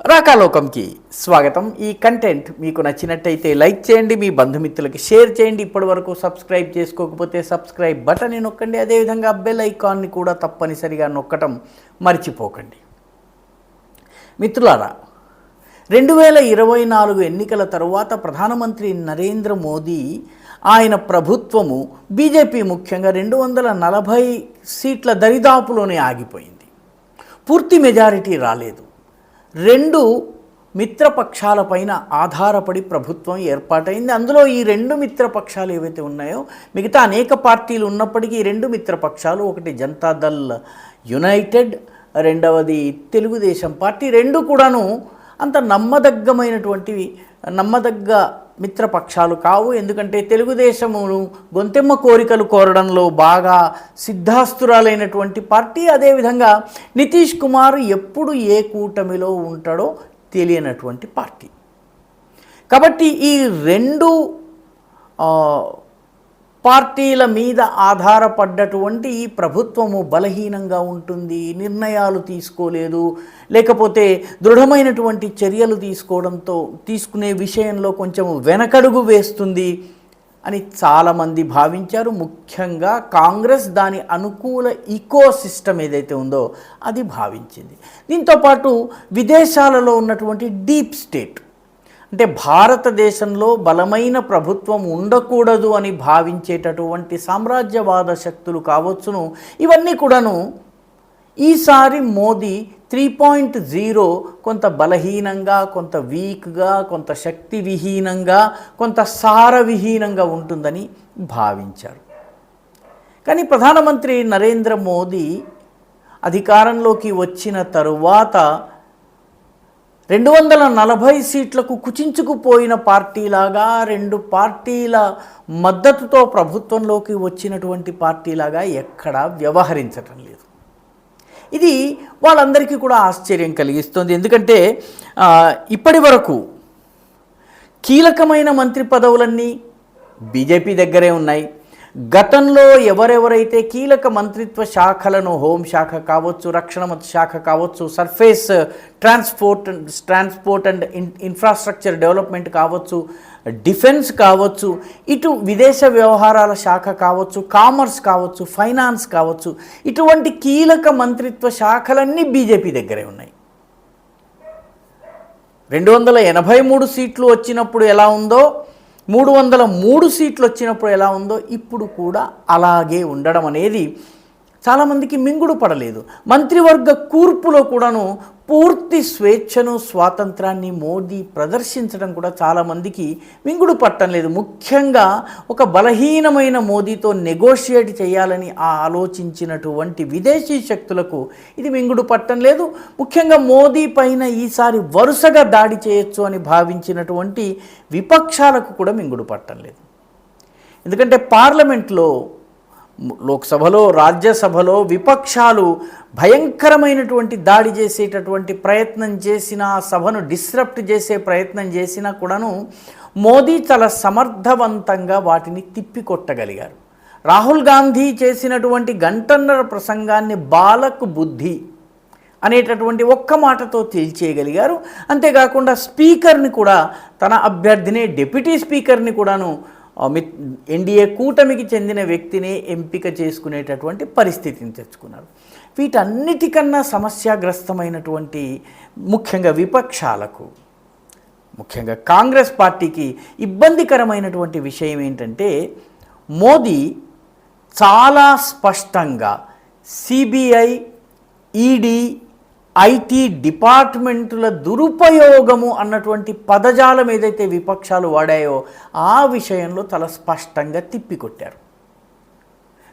రాకాలోకంకి స్వాగతం. ఈ కంటెంట్ మీకు నచ్చినట్టయితే లైక్ చేయండి, మీ బంధుమిత్రులకి షేర్ చేయండి. ఇప్పటివరకు సబ్స్క్రైబ్ చేసుకోకపోతే సబ్స్క్రైబ్ బటన్ని నొక్కండి. అదేవిధంగా బెల్ ఐకాన్ని కూడా తప్పనిసరిగా నొక్కటం మర్చిపోకండి. మిత్రులారా, 2024 ఎన్నికల తరువాత ప్రధానమంత్రి నరేంద్ర మోదీ ఆయన ప్రభుత్వము బీజేపీ ముఖ్యంగా 240 సీట్ల దరిదాపులోనే ఆగిపోయింది. పూర్తి మెజారిటీ రాలేదు. 2 మిత్రపక్షాలపైన ఆధారపడి ప్రభుత్వం ఏర్పాటైంది. అందులో ఈ 2 మిత్రపక్షాలు ఏవైతే ఉన్నాయో, మిగతా అనేక పార్టీలు ఉన్నప్పటికీ ఈ 2 మిత్రపక్షాలు, ఒకటి జనతాదళ్ యునైటెడ్, రెండవది తెలుగుదేశం పార్టీ, 2 కూడాను అంత నమ్మదగ్గ మిత్రపక్షాలు కావు. ఎందుకంటే తెలుగుదేశమును గొంతెమ్మ కోరికలు కోరడంలో బాగా సిద్ధాస్తురాలైనటువంటి పార్టీ. అదేవిధంగా నితీష్ కుమార్ ఎప్పుడు ఏ కూటమిలో ఉంటాడో తెలియనటువంటి పార్టీ. కాబట్టి ఈ 2 పార్టీల మీద ఆధారపడ్డటువంటి ఈ ప్రభుత్వము బలహీనంగా ఉంటుంది, నిర్ణయాలు తీసుకోలేదు, లేకపోతే దృఢమైనటువంటి చర్యలు తీసుకునే విషయంలో కొంచెం వెనకడుగు వేస్తుంది అని చాలామంది భావించారు. ముఖ్యంగా కాంగ్రెస్ దాని అనుకూల ఈకో సిస్టమ్ ఏదైతే ఉందో అది భావించింది. దీంతోపాటు విదేశాలలో ఉన్నటువంటి డీప్ స్టేట్, అంటే భారతదేశంలో బలమైన ప్రభుత్వం ఉండకూడదు అని భావించేటటువంటి సామ్రాజ్యవాద శక్తులు కావచ్చును, ఇవన్నీ కూడాను ఈసారి మోదీ 3.0 కొంత బలహీనంగా, కొంత వీక్గా, కొంత శక్తి విహీనంగా, కొంత సారవిహీనంగా ఉంటుందని భావించారు. కానీ ప్రధానమంత్రి నరేంద్ర మోదీ అధికారంలోకి వచ్చిన తరువాత 240 సీట్లకు కుచించుకుపోయిన పార్టీలాగా, 2 పార్టీల మద్దతుతో ప్రభుత్వంలోకి వచ్చినటువంటి పార్టీలాగా ఎక్కడా వ్యవహరించటం లేదు. ఇది వాళ్ళందరికీ కూడా ఆశ్చర్యం కలిగిస్తుంది. ఎందుకంటే ఇప్పటి వరకు కీలకమైన మంత్రి పదవులన్నీ బీజేపీ దగ్గరే ఉన్నాయి. గతంలో ఎవరెవరైతే కీలక మంత్రిత్వ శాఖలను, హోంశాఖ కావచ్చు, రక్షణ శాఖ కావచ్చు, surface transport and infrastructure development కావచ్చు, డిఫెన్స్ కావచ్చు, ఇటు విదేశ వ్యవహారాల శాఖ కావచ్చు, కామర్స్ కావచ్చు, ఫైనాన్స్ కావచ్చు, ఇటువంటి కీలక మంత్రిత్వ శాఖలన్నీ బీజేపీ దగ్గరే ఉన్నాయి. 283 సీట్లు వచ్చినప్పుడు ఎలా ఉందో, 303 సీట్లు వచ్చినప్పుడు ఎలా ఉందో ఇప్పుడు కూడా అలాగే ఉండడం అనేది చాలామందికి మింగుడు పడలేదు. మంత్రివర్గ కూర్పులో కూడాను పూర్తి స్వేచ్ఛను, స్వాతంత్రాన్ని మోదీ ప్రదర్శించడం కూడా చాలామందికి మింగుడు పట్టం లేదు. ముఖ్యంగా ఒక బలహీనమైన మోదీతో నెగోషియేట్ చేయాలని ఆలోచించినటువంటి విదేశీ శక్తులకు ఇది మింగుడు పట్టం లేదు. ముఖ్యంగా మోదీ పైన ఈసారి వరుసగా దాడి చేయొచ్చు అని భావించినటువంటి విపక్షాలకు కూడా మింగుడు పట్టం లేదు. ఎందుకంటే పార్లమెంట్లో, లోక్సభలో, రాజ్యసభలో విపక్షాలు భయంకరమైనటువంటి దాడి చేసేటటువంటి ప్రయత్నం చేసినా, సభను డిస్రప్ట్ చేసే ప్రయత్నం చేసినా కూడాను మోదీ చాలా సమర్థవంతంగా వాటిని తిప్పికొట్టగలిగారు. రాహుల్ గాంధీ చేసినటువంటి గంటన్నర ప్రసంగాన్ని బాలక్ బుద్ధి అనేటటువంటి ఒక్క మాటతో తేల్చేయగలిగారు. అంతేకాకుండా స్పీకర్ని కూడా, తన అభ్యర్థినే, డిప్యూటీ స్పీకర్ని కూడాను ఎన్డీఏ కూటమికి చెందిన వ్యక్తినే ఎంపిక చేసుకునేటటువంటి పరిస్థితిని తెచ్చుకున్నారు. వీటన్నిటికన్నా సమస్యాగ్రస్తమైనటువంటి ముఖ్యంగా విపక్షాలకు, ముఖ్యంగా కాంగ్రెస్ పార్టీకి ఇబ్బందికరమైనటువంటి విషయం ఏంటంటే, మోదీ చాలా స్పష్టంగా సిబిఐ, ఈడీ, ఐటీ డిపార్ట్మెంటుల దురుపయోగము అన్నటువంటి పదజాలం ఏదైతే విపక్షాలు వాడాయో ఆ విషయంలో చాలా స్పష్టంగా తిప్పికొట్టారు.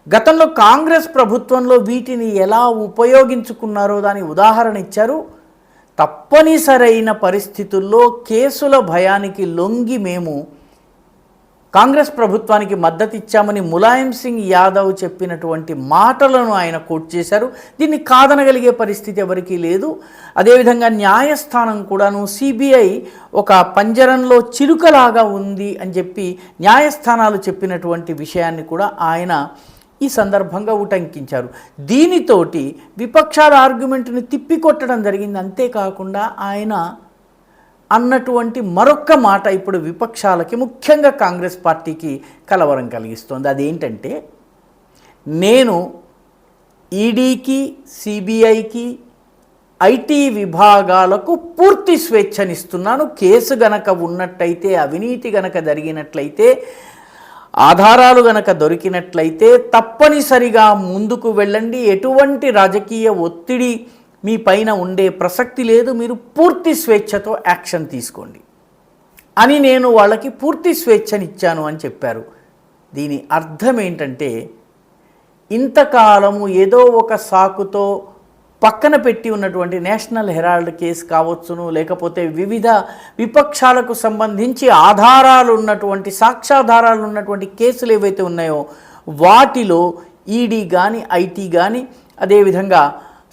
గతంలో కాంగ్రెస్ ప్రభుత్వంలో వీటిని ఎలా ఉపయోగించుకున్నారో దాని ఉదాహరణ ఇచ్చారు. తప్పనిసరైన పరిస్థితుల్లో కేసుల భయానికి లొంగి మేము కాంగ్రెస్ ప్రభుత్వానికి మద్దతు ఇచ్చామని ములాయం సింగ్ యాదవ్ చెప్పినటువంటి మాటలను ఆయన కోట్ చేశారు. దీన్ని కాదనగలిగే పరిస్థితి ఎవరికీ లేదు. అదేవిధంగా న్యాయస్థానం కూడాను సిబిఐ ఒక పంజరంలో చిలుకలాగా ఉంది అని చెప్పి న్యాయస్థానాలు చెప్పినటువంటి విషయాన్ని కూడా ఆయన ఈ సందర్భంగా ఉటంకించారు. దీనితోటి విపక్షాల ఆర్గ్యుమెంట్ని తిప్పికొట్టడం జరిగింది. అంతేకాకుండా ఆయన అన్నటువంటి మరొక్క మాట ఇప్పుడు విపక్షాలకి, ముఖ్యంగా కాంగ్రెస్ పార్టీకి కలవరం కలిగిస్తోంది. అదేంటంటే, నేను ఈడీకి, సిబిఐకి, ఐటీ విభాగాలకు పూర్తి స్వేచ్ఛనిస్తున్నాను. కేసు గనక ఉన్నట్టయితే, అవినీతి గనక జరిగినట్లయితే, ఆధారాలు గనక దొరికినట్లయితే తప్పనిసరిగా ముందుకు వెళ్ళండి. ఎటువంటి రాజకీయ ఒత్తిడి మీ పైన ఉండే ప్రసక్తి లేదు. మీరు పూర్తి స్వేచ్ఛతో యాక్షన్ తీసుకోండి అని నేను వాళ్ళకి పూర్తి స్వేచ్ఛనిచ్చాను అని చెప్పారు. దీని అర్థం ఏంటంటే, ఇంతకాలము ఏదో ఒక సాకుతో పక్కన పెట్టి ఉన్నటువంటి నేషనల్ హెరాల్డ్ కేసు కావచ్చును, లేకపోతే వివిధ విపక్షాలకు సంబంధించి ఆధారాలు ఉన్నటువంటి, సాక్ష్యాధారాలు ఉన్నటువంటి కేసులు ఏవైతే ఉన్నాయో వాటిలో ఈడీ కానీ, ఐటీ కానీ, అదేవిధంగా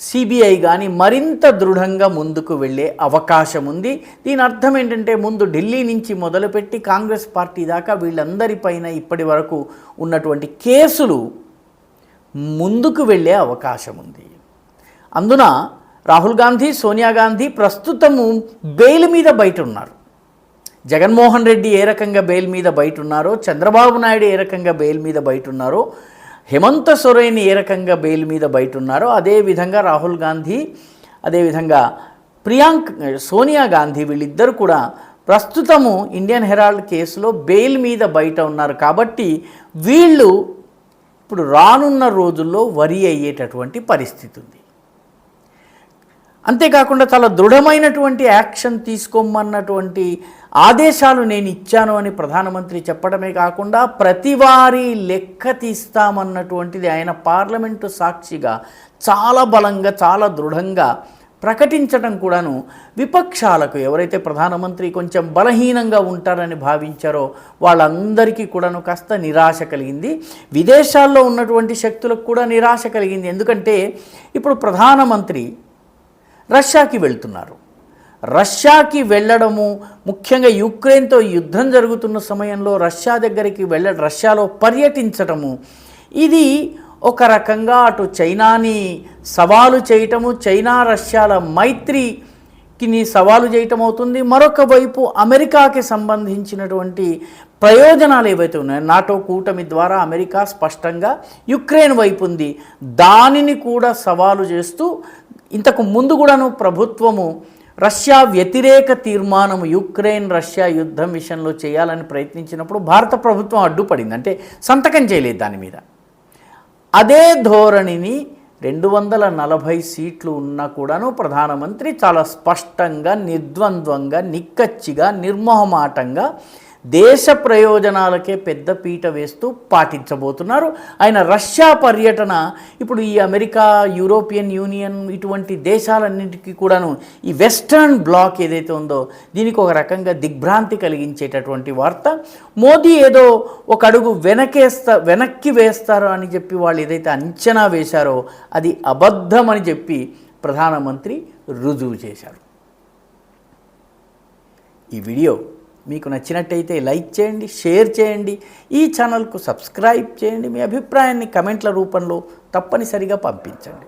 సిబిఐ కానీ మరింత దృఢంగా ముందుకు వెళ్ళే అవకాశం ఉంది. దీని అర్థం ఏంటంటే, ముందు ఢిల్లీ నుంచి మొదలుపెట్టి కాంగ్రెస్ పార్టీ దాకా వీళ్ళందరిపైన ఇప్పటి వరకు ఉన్నటువంటి కేసులు ముందుకు వెళ్ళే అవకాశం ఉంది. అందున రాహుల్ గాంధీ, సోనియా గాంధీ ప్రస్తుతము బెయిల్ మీద బయట ఉన్నారు. జగన్మోహన్ రెడ్డి ఏ రకంగా బెయిల్ మీద బయట ఉన్నారో, చంద్రబాబు నాయుడు ఏ రకంగా బెయిల్ మీద బయట ఉన్నారో, హేమంత్ సోరెన్ ఏ రకంగా బెయిల్ మీద బయట ఉన్నారో, అదేవిధంగా రాహుల్ గాంధీ, అదేవిధంగా సోనియా గాంధీ వీళ్ళిద్దరు కూడా ప్రస్తుతము ఇండియన్ హెరాల్డ్ కేసులో బెయిల్ మీద బయట ఉన్నారు. కాబట్టి వీళ్ళు ఇప్పుడు రానున్న రోజుల్లో వరి అయ్యేటటువంటి పరిస్థితి ఉంది. అంతేకాకుండా చాలా దృఢమైనటువంటి యాక్షన్ తీసుకోమన్నటువంటి ఆదేశాలు నేను ఇచ్చాను అని ప్రధానమంత్రి చెప్పడమే కాకుండా ప్రతివారీ లెక్క తీస్తామన్నటువంటిది ఆయన పార్లమెంటు సాక్షిగా చాలా బలంగా, చాలా దృఢంగా ప్రకటించడం కూడాను విపక్షాలకు, ఎవరైతే ప్రధానమంత్రి కొంచెం బలహీనంగా ఉంటారని భావించారో వాళ్ళందరికీ కూడాను కాస్త నిరాశ కలిగింది. విదేశాల్లో ఉన్నటువంటి శక్తులకు కూడా నిరాశ కలిగింది. ఎందుకంటే ఇప్పుడు ప్రధానమంత్రి రష్యాకి వెళ్తున్నారు. రష్యాకి వెళ్ళడము, ముఖ్యంగా యుక్రెయిన్తో యుద్ధం జరుగుతున్న సమయంలో రష్యా దగ్గరికి రష్యాలో పర్యటించటము, ఇది ఒక రకంగా అటు చైనాని సవాలు చేయటము, చైనా రష్యాల మైత్రికి సవాలు చేయటం అవుతుంది. మరొక వైపు అమెరికాకి సంబంధించినటువంటి ప్రయోజనాలు ఏవైతే ఉన్నాయో, నాటో కూటమి ద్వారా అమెరికా స్పష్టంగా యుక్రెయిన్ వైపు ఉంది. దానిని కూడా సవాలు చేస్తూ ఇంతకు ముందు కూడాను ప్రభుత్వము రష్యా వ్యతిరేక తీర్మానము యుక్రెయిన్ రష్యా యుద్ధం విషయంలో చేయాలని ప్రయత్నించినప్పుడు భారత ప్రభుత్వం అడ్డుపడింది, అంటే సంతకం చేయలేదు దాని మీద. అదే ధోరణిని 240 సీట్లు ఉన్నా కూడాను ప్రధానమంత్రి చాలా స్పష్టంగా, నిర్ద్వంద్వంగా, నిక్కచ్చిగా, నిర్మోహమాటంగా దేశ ప్రయోజనాలకే పెద్ద పీట వేస్తూ పాటించబోతున్నారు. ఆయన రష్యా పర్యటన ఇప్పుడు ఈ అమెరికా, యూరోపియన్ యూనియన్ ఇటువంటి దేశాలన్నింటికీ కూడాను ఈ వెస్టర్న్ బ్లాక్ ఏదైతే ఉందో దీనికి ఒక రకంగా దిగ్భ్రాంతి కలిగించేటటువంటి వార్త. మోదీ ఏదో ఒక అడుగు వెనక్కి వేస్తారు అని చెప్పి వాళ్ళు ఏదైతే అంచనా వేశారో అది అబద్ధమని చెప్పి ప్రధానమంత్రి రుజువు చేశారు. ఈ వీడియో మీకు నచ్చినట్టయితే లైక్ చేయండి, షేర్ చేయండి, ఈ ఛానల్కు సబ్స్క్రైబ్ చేయండి. మీ అభిప్రాయాన్ని కమెంట్ల రూపంలో తప్పనిసరిగా పంపించండి.